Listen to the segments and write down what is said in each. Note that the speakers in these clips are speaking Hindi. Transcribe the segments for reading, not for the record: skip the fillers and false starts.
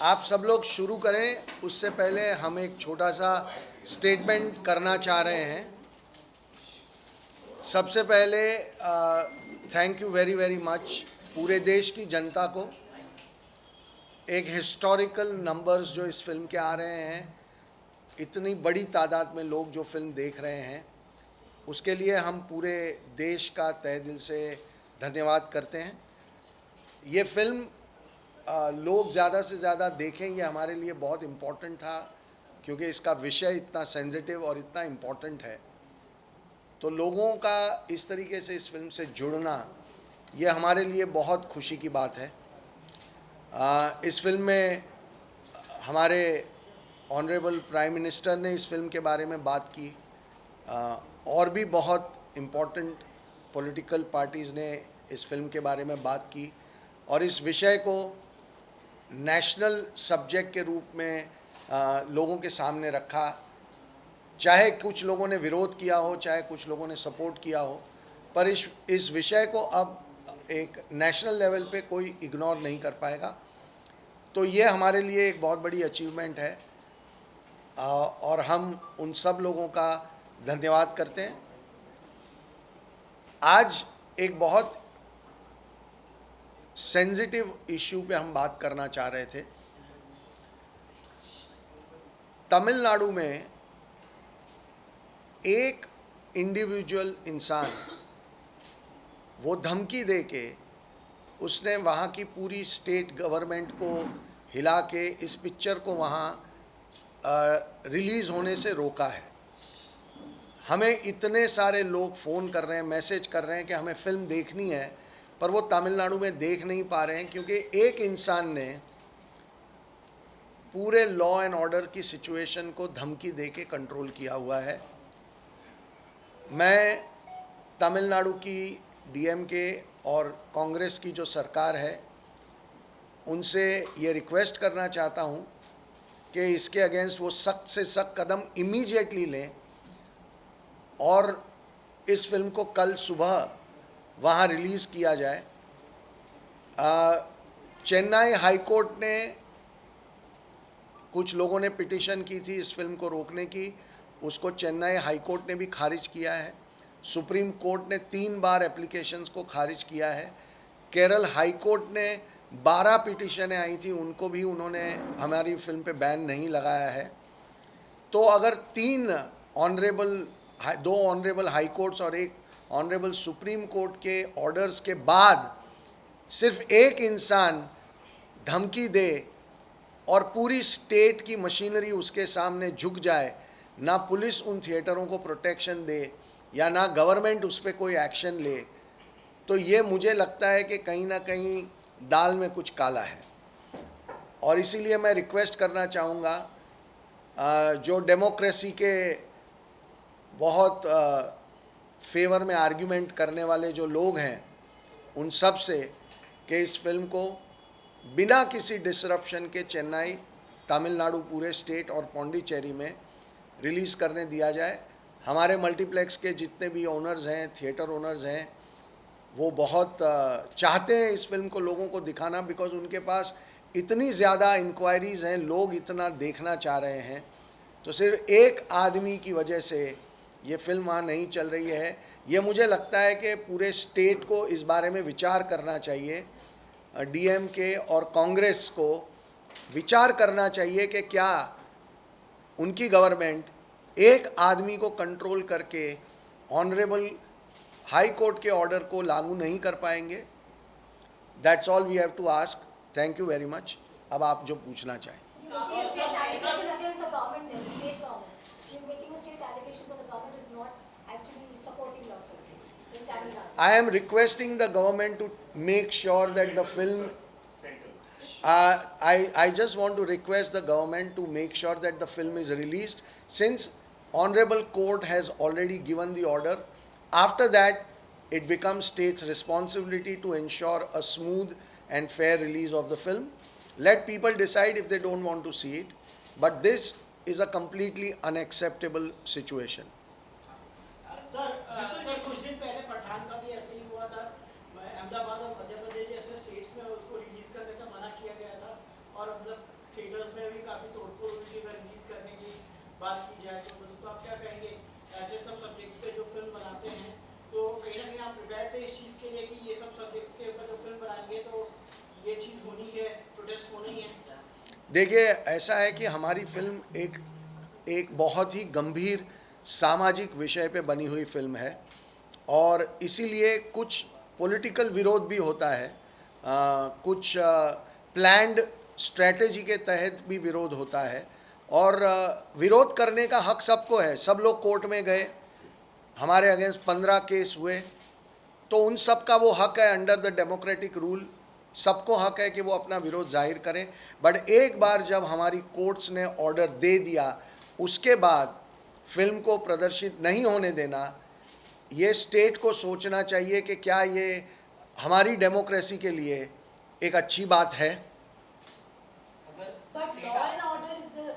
आप सब लोग शुरू करें उससे पहले हम एक छोटा सा स्टेटमेंट करना चाह रहे हैं। सबसे पहले thank you very very much पूरे देश की जनता को। एक हिस्टोरिकल नंबर्स जो इस फिल्म के आ रहे हैं, इतनी बड़ी तादाद में लोग जो फिल्म देख रहे हैं, उसके लिए हम पूरे देश का तहे दिल से धन्यवाद करते हैं। ये फिल्म लोग ज़्यादा से ज़्यादा देखें, ये हमारे लिए बहुत इम्पोर्टेंट था, क्योंकि इसका विषय इतना सेंसिटिव और इतना इम्पोर्टेंट है। तो लोगों का इस तरीके से इस फिल्म से जुड़ना, ये हमारे लिए बहुत खुशी की बात है। इस फिल्म में हमारे ऑनरेबल प्राइम मिनिस्टर ने इस फिल्म के बारे में बात की, और भी बहुत इम्पोर्टेंट पॉलिटिकल पार्टीज़ ने इस फिल्म के बारे में बात की, और इस विषय को नेशनल सब्जेक्ट के रूप में लोगों के सामने रखा। चाहे कुछ लोगों ने विरोध किया हो, चाहे कुछ लोगों ने सपोर्ट किया हो, पर इस विषय को अब एक नेशनल लेवल पे कोई इग्नोर नहीं कर पाएगा। तो ये हमारे लिए एक बहुत बड़ी अचीवमेंट है, और हम उन सब लोगों का धन्यवाद करते हैं। आज एक बहुत सेंसिटिव इश्यू पे हम बात करना चाह रहे थे। तमिलनाडु में एक इंडिविजुअल इंसान, वो धमकी दे के उसने वहाँ की पूरी स्टेट गवर्नमेंट को हिला के इस पिक्चर को वहाँ रिलीज़ होने से रोका है। हमें इतने सारे लोग फ़ोन कर रहे हैं, मैसेज कर रहे हैं कि हमें फ़िल्म देखनी है, पर वो तमिलनाडु में देख नहीं पा रहे हैं, क्योंकि एक इंसान ने पूरे लॉ एंड ऑर्डर की सिचुएशन को धमकी दे के कंट्रोल किया हुआ है। मैं तमिलनाडु की डीएमके और कांग्रेस की जो सरकार है, उनसे ये रिक्वेस्ट करना चाहता हूँ कि इसके अगेंस्ट वो सख्त से सख्त कदम इमीडिएटली लें, और इस फिल्म को कल सुबह वहाँ रिलीज़ किया जाए। चेन्नई हाई कोर्ट ने, कुछ लोगों ने पिटीशन की थी इस फिल्म को रोकने की, उसको चेन्नई हाई कोर्ट ने भी खारिज किया है। सुप्रीम कोर्ट ने 3 बार एप्लीकेशंस को खारिज किया है। केरल हाई कोर्ट ने 12 पिटीशनें आई थी, उनको भी उन्होंने हमारी फिल्म पे बैन नहीं लगाया है। तो अगर 2 ऑनरेबल हाई कोर्ट्स और एक ऑनरेबल सुप्रीम कोर्ट के ऑर्डर्स के बाद सिर्फ एक इंसान धमकी दे और पूरी स्टेट की मशीनरी उसके सामने झुक जाए, ना पुलिस उन थिएटरों को प्रोटेक्शन दे या ना गवर्नमेंट उस पर कोई एक्शन ले, तो ये मुझे लगता है कि कहीं ना कहीं दाल में कुछ काला है। और इसीलिए मैं रिक्वेस्ट करना चाहूँगा जो डेमोक्रेसी के बहुत फेवर में आर्ग्यूमेंट करने वाले जो लोग हैं, उन सब से कि इस फिल्म को बिना किसी डिसरप्शन के चेन्नई, तमिलनाडु पूरे स्टेट और पौंडीचेरी में रिलीज़ करने दिया जाए। हमारे मल्टीप्लेक्स के जितने भी ओनर्स हैं, थिएटर ओनर्स हैं, वो बहुत चाहते हैं इस फिल्म को लोगों को दिखाना, बिकॉज उनके पास इतनी ज़्यादा इंक्वायरीज़ हैं, लोग इतना देखना चाह रहे हैं। तो सिर्फ एक आदमी की वजह से ये फिल्म वहाँ नहीं चल रही है। ये मुझे लगता है कि पूरे स्टेट को इस बारे में विचार करना चाहिए। डीएमके और कांग्रेस को विचार करना चाहिए कि क्या उनकी गवर्नमेंट एक आदमी को कंट्रोल करके ऑनरेबल हाई कोर्ट के ऑर्डर को लागू नहीं कर पाएंगे। That's all we have to ask. Thank you very much. अब आप जो पूछना चाहें। I am requesting the government to make sure that the film, I just want to request the government to make sure that the film is released, since Honorable Court has already given the order. After that, it becomes state's responsibility to ensure a smooth and fair release of the film. Let people decide if they don't want to see it, but this is a completely unacceptable situation. Sir कुछ दिन पहले पठान का भी ऐसे ही हुआ था। अहमदाबाद और मध्य प्रदेश जैसे स्टेट्स में उसको रिलीज करने से मना किया गया था, और मतलब बात की जाए तो आप क्या कहेंगे ऐसे सब सब्जेक्ट्स पे जो फिल्म बनाते हैं तो कहीं ना कहीं आप प्रिपेयर थे इस चीज़ के लिए कि ये सब सब्जेक्ट्स के ऊपर जो फिल्म बनाएंगे तो ये चीज़ होनी है, प्रोटेस्ट होनी है? देखिए, ऐसा है कि हमारी फिल्म एक एक बहुत ही गंभीर सामाजिक विषय पे बनी हुई फिल्म है और इसीलिए कुछ पॉलिटिकल विरोध भी होता है, कुछ प्लान्ड स्ट्रैटेजी के तहत भी विरोध होता है और विरोध करने का हक सबको है। सब लोग कोर्ट में गए, हमारे अगेंस्ट 15 केस हुए, तो उन सब का वो हक है अंडर द डेमोक्रेटिक रूल, सबको हक है कि वो अपना विरोध जाहिर करें। बट एक बार जब हमारी कोर्ट्स ने ऑर्डर दे दिया, उसके बाद फिल्म को प्रदर्शित नहीं होने देना, ये स्टेट को सोचना चाहिए कि क्या ये हमारी डेमोक्रेसी के लिए एक अच्छी बात है। But law and order is the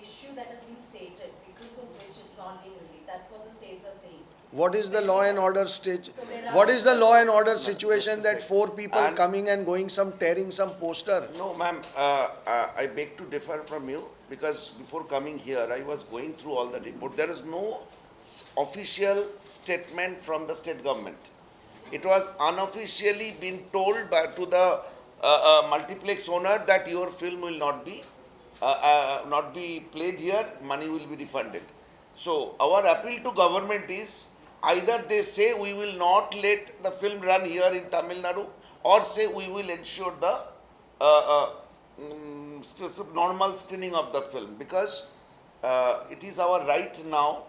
issue that has been stated, because of which it's not being released. That's what the states are saying. What is the law and order stage? What is the law and order situation that 4 people And- coming and going, some tearing some poster? No, ma'am, I beg to differ from you because before coming here, I was going through all the report. There is no official statement from the state government. It was unofficially been told to the multiplex owner that your film will not be played here, money will be refunded. So our appeal to government is either they say we will not let the film run here in Tamil Nadu, or say we will ensure the normal screening of the film, because it is our right now.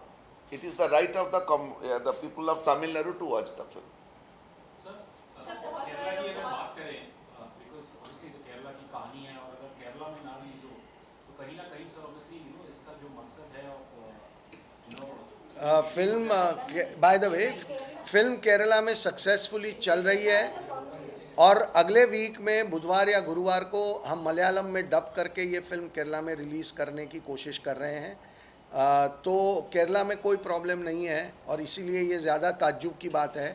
It is the right of the people of Tamil Nadu to watch the film. Sir Kerala की अगर बात करें, बिकॉज ऑब्वियसली तो केरला की कहानी है और अगर केरला में ना रिलीज हो तो कहीं ना कहीं सर ऑब्वियसली इसका जो मकसद है film by the way, film Kerala में सक्सेसफुली चल रही है और अगले वीक में बुधवार या गुरुवार को हम मलयालम में डब करके ये फिल्म केरला में रिलीज़ करने की कोशिश कर रहे हैं। तो केरला में कोई प्रॉब्लम नहीं है और इसीलिए ये ज़्यादा ताज्जुब की बात है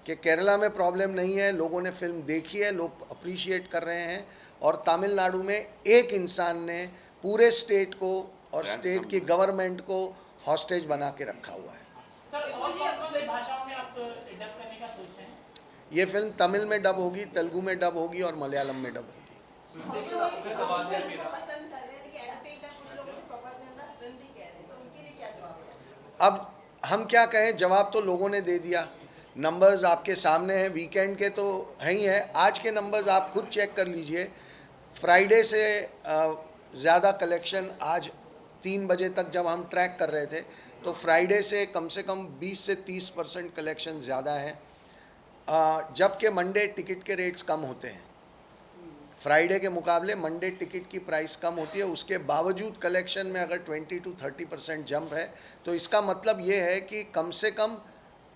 कि केरला में प्रॉब्लम नहीं है। लोगों ने फिल्म देखी है, लोग अप्रिशिएट कर रहे हैं और तमिलनाडु में एक इंसान ने पूरे स्टेट को और स्टेट की गवर्नमेंट को हॉस्टेज बना के रखा हुआ है। सर और कौन सी भाषाओं में आप डब करने का सोचते हैं? ये फिल्म तमिल में डब होगी, तेलुगु में डब होगी और मलयालम में डब होगी। पसंद कर रहे हैं, लेकिन ऐसे ही कुछ लोगों से प्रोपेगेंडा फिल्म भी कह रहे हैं, तो उनके लिए क्या जवाब है? अब हम क्या कहें, जवाब तो लोगों ने दे दिया। नंबर्स आपके सामने हैं, वीकेंड के तो हैं ही हैं। आज के नंबर्स आप खुद चेक कर लीजिए। फ्राइडे से ज़्यादा कलेक्शन आज 3 बजे तक जब हम ट्रैक कर रहे थे तो फ्राइडे से कम 20 से 30% कलेक्शन ज़्यादा है, जबकि मंडे टिकट के रेट्स कम होते हैं। फ्राइडे के मुकाबले मंडे टिकट की प्राइस कम होती है, उसके बावजूद कलेक्शन में अगर 20 to 30% जंप है तो इसका मतलब ये है कि कम से कम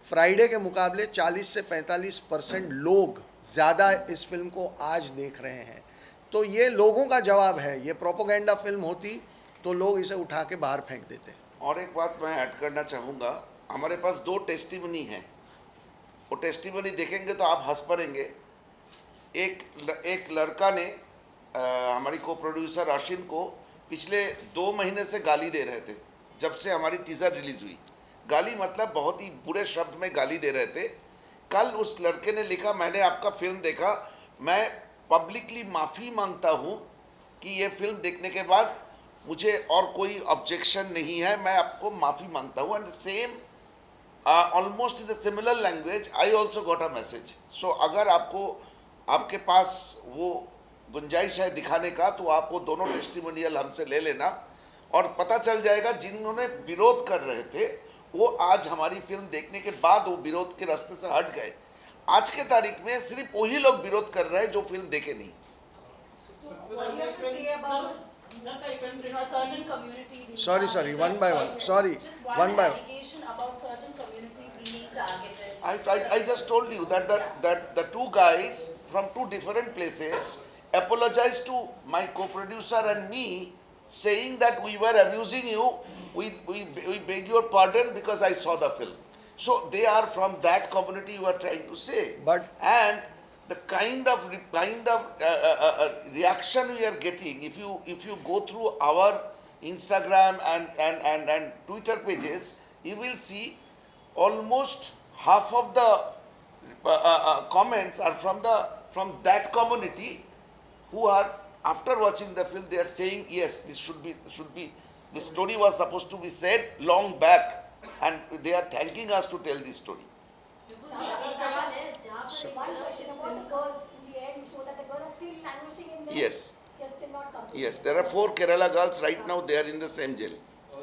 फ्राइडे के मुकाबले 40 से 45% लोग ज़्यादा इस फिल्म को आज देख रहे हैं। तो ये लोगों का जवाब है। ये प्रोपोगेंडा फिल्म होती तो लोग इसे उठा के बाहर फेंक देते। और एक बात मैं ऐड करना चाहूँगा, हमारे पास 2 टेस्टिमनी हैं। वो टेस्टिमनी देखेंगे तो आप हंस पड़ेंगे। एक लड़का ने हमारी को प्रोड्यूसर आशिन को पिछले 2 महीने से गाली दे रहे थे, जब से हमारी टीज़र रिलीज़ हुई। गाली मतलब बहुत ही बुरे शब्द में गाली दे रहे थे। कल उस लड़के ने लिखा, मैंने आपका फिल्म देखा, मैं पब्लिकली माफ़ी मांगता हूँ कि ये फिल्म देखने के बाद मुझे और कोई ऑब्जेक्शन नहीं है, मैं आपको माफ़ी मांगता हूँ। And same almost in the similar language I also got a message. So अगर आपके पास वो गुंजाइश है दिखाने का तो आप वो दोनों टेस्टिमोनियल हमसे ले लेना और पता चल जाएगा जिन्होंने विरोध कर रहे थे वो आज हमारी फिल्म देखने के बाद वो विरोध के रास्ते से हट गए। आज के तारीख में सिर्फ वही लोग विरोध कर रहे हैं जो फिल्म देखे नहीं। What do you have to say about a certain community being Sorry, targeted? one by one. Sorry, Just one one by one. allegation about certain community being targeted. I just told you that the 2 guys from 2 different places apologized to my co-producer and me, saying that we were abusing you. We beg your pardon because I saw the film. So they are from that community you are trying to say. But And the kind of reaction we are getting, if you go through our Instagram and Twitter pages, you will see almost half of the comments are from that community who are, after watching the film, they are saying yes, this should be the story was supposed to be said long back, and they are thanking us to tell this story. सवाल है जहाँ पर One एक question about the girls in the end, so that the girls are still languishing in there. Yes, Yes, they not come. to yes, the- there are 4 Kerala girls right now. They are in the same jail.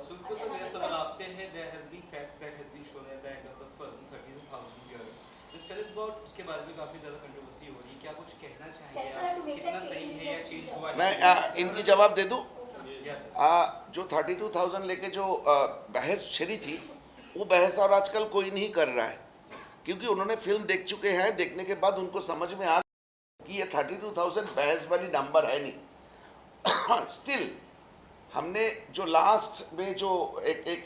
सुनको सर मेरा सवाल आपसे है there has been facts that has been shown at the end of the film 32,000 girls. Just tell us about उसके बारे में काफी ज़्यादा कंट्रोवर्सी हो रही है, क्या कुछ कहना चाहेंगे Censor have to आप, make कितना that सही change है या in चेंज the हुआ है? मैं इनकी जवाब दे दूं? Yes, sir. जो 32,000 लेके जो बहस छिड़ी थी, वो बहस और आजकल कोई नहीं कर रहा है, क्योंकि उन्होंने फिल्म देख चुके हैं. देखने के बाद उनको समझ में आ कि ये 32,000 बहस वाली नंबर है नहीं. स्टिल हमने जो लास्ट में जो एक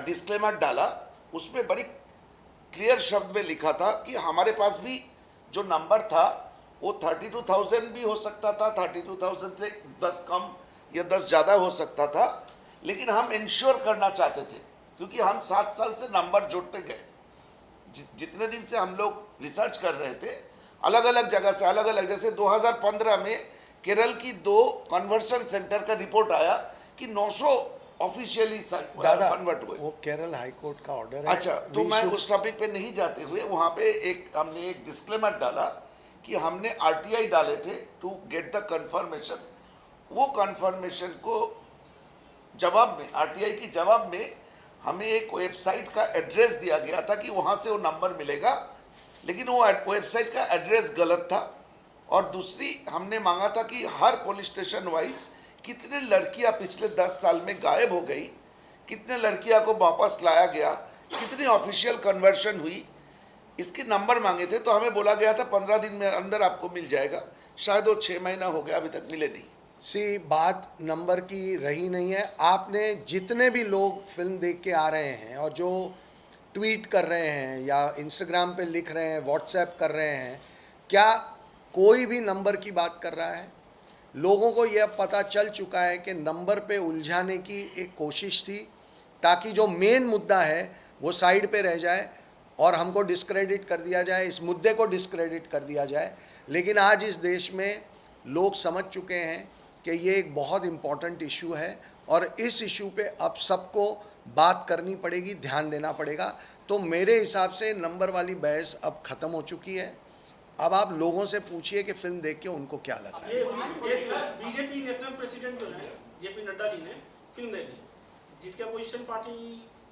डिस्क्लेमर डाला, उसमें बड़ी क्लियर शब्द में लिखा था कि हमारे पास भी जो नंबर था वो 32,000 भी हो सकता था, 32,000 से 10 कम या 10 ज़्यादा हो सकता था, लेकिन हम इंश्योर करना चाहते थे, क्योंकि हम 7 साल से नंबर जोड़ते गए. जितने दिन से हम लोग रिसर्च कर रहे थे, अलग अलग जगह से, अलग अलग, जैसे 2015 में केरल की 2 कन्वर्शन सेंटर का रिपोर्ट आया कि 900 ऑफिशियली दादा कन्वर्ट हुए. वो केरल हाई कोर्ट का ऑर्डर है. अच्छा, तो We मैं should- उस टॉपिक पे नहीं जाते हुए वहाँ पे हमने एक डिस्क्लेमर डाला कि हमने आरटीआई डाले थे टू गेट द कंफर्मेशन. वो कंफर्मेशन को जवाब में, आरटीआई की जवाब में हमें एक वेबसाइट का एड्रेस दिया गया था कि वहाँ से वो नंबर मिलेगा, लेकिन वो वेबसाइट का एड्रेस गलत था. और दूसरी हमने मांगा था कि हर पुलिस स्टेशन वाइज कितने लड़कियां पिछले 10 साल में गायब हो गई, कितने लड़कियां को वापस लाया गया, कितनी ऑफिशियल कन्वर्शन हुई, इसके नंबर मांगे थे. तो हमें बोला गया था 15 दिन में अंदर आपको मिल जाएगा. शायद वो 6 महीना हो गया, अभी तक मिले नहीं. सी बात नंबर की रही नहीं है. आपने जितने भी लोग फिल्म देख के आ रहे हैं और जो ट्वीट कर रहे हैं या इंस्टाग्राम पे लिख रहे हैं, व्हाट्सएप कर रहे हैं, क्या कोई भी नंबर की बात कर रहा है? लोगों को यह पता चल चुका है कि नंबर पे उलझाने की एक कोशिश थी, ताकि जो मेन मुद्दा है वो साइड पे रह जाए और हमको डिस्क्रेडिट कर दिया जाए, इस मुद्दे को डिस्क्रेडिट कर दिया जाए. लेकिन आज इस देश में लोग समझ चुके हैं कि ये एक बहुत इम्पॉर्टेंट इशू है और इस इशू पे अब सबको बात करनी पड़ेगी, ध्यान देना पड़ेगा. तो मेरे हिसाब से नंबर वाली बहस अब ख़त्म हो चुकी है. अब आप लोगों से पूछिए कि फिल्म देख के उनको क्या लगा. ये एक बीजेपी नेशनल प्रेसिडेंट जो है जेपी नड्डा जी ने फिल्म देखी, जिसके अपोजिशन पार्टी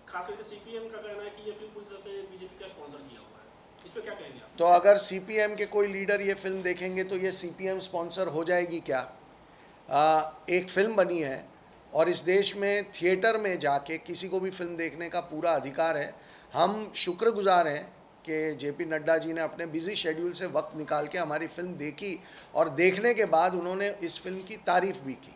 खास करके सीपीएम का कहना है कि ये फिल्म पूरी तरह से बीजेपी का स्पॉन्सर किया हुआ है. इस पे क्या कहेंगे आप? तो अगर सीपीएम के कोई लीडर ये फिल्म देखेंगे तो ये सीपीएम स्पॉन्सर हो जाएगी क्या? एक फिल्म बनी है और इस देश में थिएटर में जाके किसी को भी फिल्म देखने का पूरा अधिकार है. हम शुक्रगुजार हैं कि जेपी नड्डा जी ने अपने बिजी शेड्यूल से वक्त निकाल के हमारी फिल्म देखी और देखने के बाद उन्होंने इस फिल्म की तारीफ़ भी की.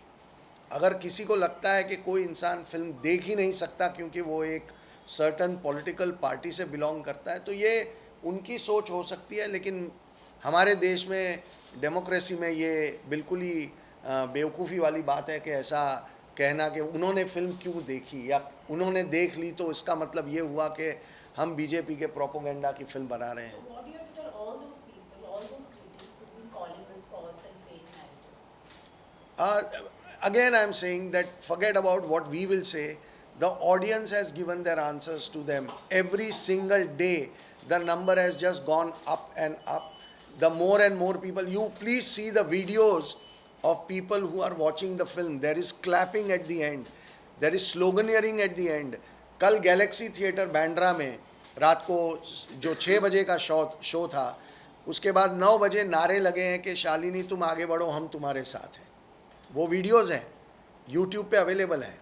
अगर किसी को लगता है कि कोई इंसान फिल्म देख ही नहीं सकता क्योंकि वो एक सर्टन पॉलिटिकल पार्टी से बिलोंग करता है, तो ये उनकी सोच हो सकती है. लेकिन हमारे देश में डेमोक्रेसी में ये बिल्कुल ही बेवकूफ़ी वाली बात है कि ऐसा कहना कि उन्होंने फिल्म क्यों देखी या उन्होंने देख ली तो इसका मतलब ये हुआ कि हम बीजेपी के प्रोपोगेंडा की फिल्म बना रहे हैं. So what do you have to tell all those people, all those critics who've been calling this false and fake narrative? Again, I am saying that forget about what we will say. The audience has given their answers to them. Every single day, the number has just gone up and up. The more and more people, you please see the videos of people who are watching the film. There is clapping at the end. There is sloganeering at the end. कल गैलेक्सी थिएटर बैंड्रा में रात को जो 6 बजे का शो था, उसके बाद 9 बजे नारे लगे हैं कि शालिनी तुम आगे बढ़ो, हम तुम्हारे साथ हैं. वो वीडियोज़ हैं, यूट्यूब पे अवेलेबल हैं.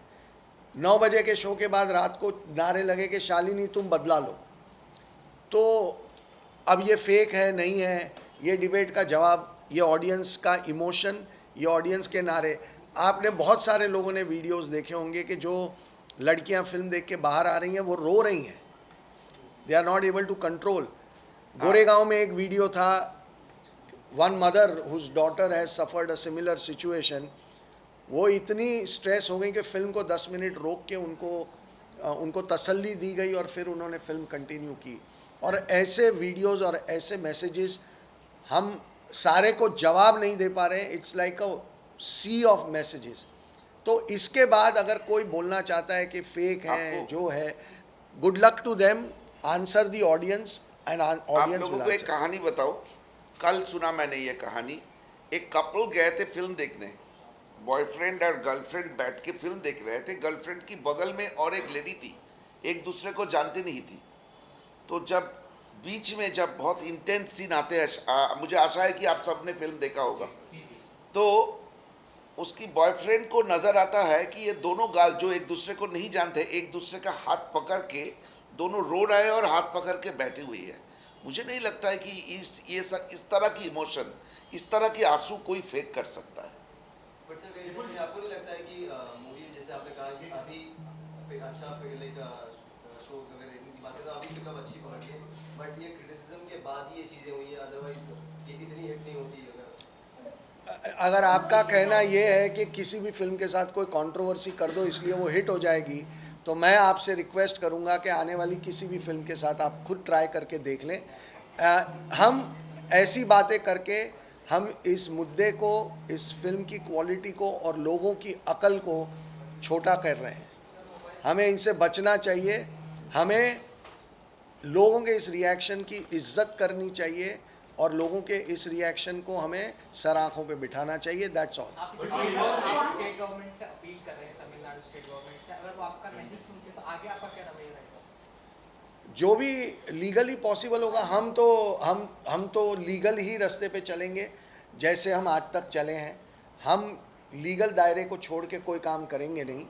9 बजे के शो के बाद रात को नारे लगे कि शालिनी तुम बदला लो. तो अब ये फेक है नहीं है, ये डिबेट का जवाब, ये ऑडियंस का इमोशन, ये ऑडियंस के नारे. आपने बहुत सारे लोगों ने वीडियोस देखे होंगे कि जो लड़कियां फिल्म देख के बाहर आ रही हैं वो रो रही हैं. They are not able to control. Goregaon में एक वीडियो था, one mother whose daughter has suffered a similar situation. वो इतनी स्ट्रेस हो गई कि फिल्म को 10 मिनट रोक के उनको तसल्ली दी गई और फिर उन्होंने फिल्म कंटिन्यू की। और ऐसे वीडियोस और ऐसे मैसेजेस हम सारे को जवाब नहीं दे पा रहे हैं। It's like a sea of messages. तो इसके बाद अगर कोई बोलना चाहता है कि फेक है जो है, good luck to them, answer the audience and आप ऑडियंस लोगों विल को एक आंसर। कहानी बताओ, कल सुना मैंने ये कहानी। एक कपल गए थे फिल्म देखने, बॉयफ्रेंड और गर्लफ्रेंड बैठ के फिल्म देख रहे थे। गर्लफ्रेंड की बगल में और एक लेडी थी, एक दूसरे को जानती नहीं थी। तो जब बीच में जब बहुत इंटेंस सीन आते हैं, मुझे आशा है कि आप सबने फिल्म देखा होगा, तो उसकी बॉयफ्रेंड को नज़र आता है कि ये दोनों गाल जो एक दूसरे को नहीं जानते, एक दूसरे का हाथ पकड़ के दोनों रो रहे हैं और हाथ पकड़ के बैठी हुई है। मुझे नहीं लगता है कि इस तरह की इमोशन, इस तरह की आंसू कोई फेक कर सकता है। बट सर कहीं ना कहीं आपको नहीं लगता है कि मूवी जैसे आपने कहा कि अभी अच्छा लाइक शो अगर रेटिंग की बात करें तो अभी पिकअप अच्छी पकड़ के, बट ये क्रिटिसिज्म के बाद ही ये चीज़ें हुई हैं, अदरवाइज ये इतनी हिट नहीं होती अगर आपका कहना ये है कि किसी भी फिल्म के साथ कोई कंट्रोवर्सी कर दो इसलिए वो हिट हो जाएगी, तो मैं आपसे रिक्वेस्ट करूंगा कि आने वाली किसी भी फिल्म के साथ आप खुद ट्राई करके देख लें। हम ऐसी बातें करके हम इस मुद्दे को, इस फिल्म की क्वालिटी को और लोगों की अकल को छोटा कर रहे हैं। हमें इनसे बचना चाहिए। हमें लोगों के इस रिएक्शन की इज्जत करनी चाहिए और लोगों के इस रिएक्शन को हमें सर आँखों पे बिठाना चाहिए। That's all. आप स्टेट गवर्नमेंट से अपील कर रहे हैं, तमिलनाडु स्टेट गवर्नमेंट से, अगर वो आपका नहीं सुनते तो आगे आपका क्या रवैया रहेगा? जो भी लीगली पॉसिबल होगा, हम तो लीगल ही रास्ते पे चलेंगे जैसे हम आज तक चले हैं। हम लीगल दायरे को छोड़ के कोई काम करेंगे नहीं।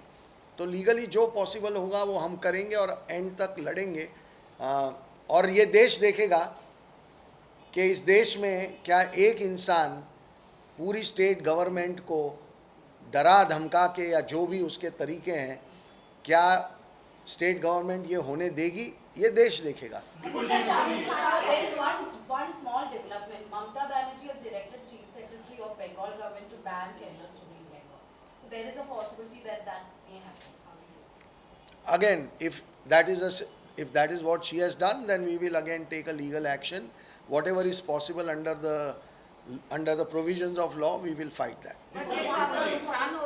तो लीगली जो पॉसिबल होगा वो हम करेंगे और एंड तक लड़ेंगे। और ये देश देखेगा कि इस देश में क्या एक इंसान पूरी स्टेट गवर्नमेंट को डरा धमका के या जो भी उसके तरीके हैं, क्या स्टेट गवर्नमेंट ये होने देगी? ये देश देखेगा। There is one small development. Mamata Banerjee has directed Chief Secretary of Bengal government to ban killers to be in Bengal. So there is a possibility that may happen. Again, if that is what she has done, then we will again take a legal action. Whatever is possible under the provisions of law, we will fight that. नुकसान हो